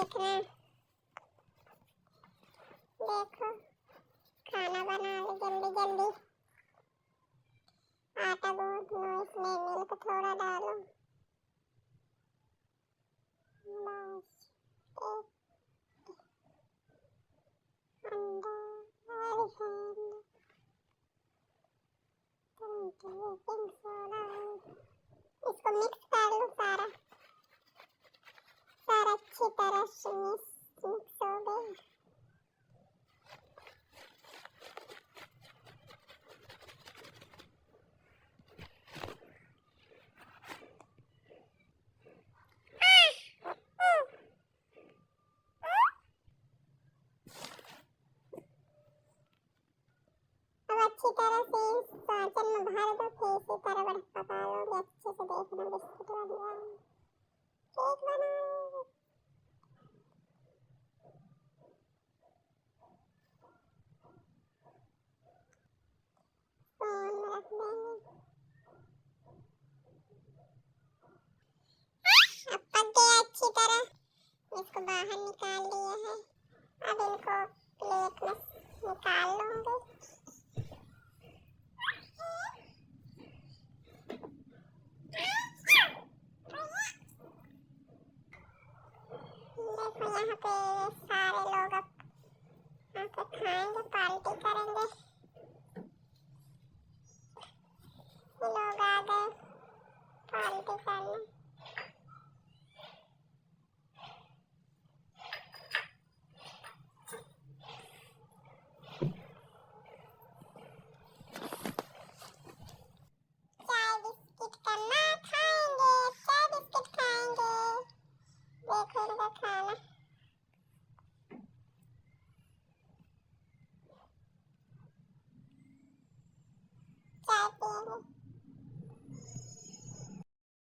देखना। देखो खाना बना लो जल्दी जल्दी। आटा गूंथ लो, इसमें मिल्क थोड़ा डालो। बस एक अंडा, रिफाइंड, बेकिंग सोडा, इसको मिक्स कर लो सारा। सारा अच्छी तरह से मिक्स हो गया। अच्छी तरह से इस सांचन में भर दो, फिर इसी तरह पका लोगे। अच्छे से देखना बिस्कुट बन गया, केक बनाओगे। फोन में रख देंगे। अब पक गया अच्छी तरह, इसको बाहर निकाल लिया है। अब इनको प्लेट में निकाल लूंगी। देखो यहाँ पे सारे लोग अब आके खाएंगे, पार्टी करेंगे। लोग आ गए पार्टी करने।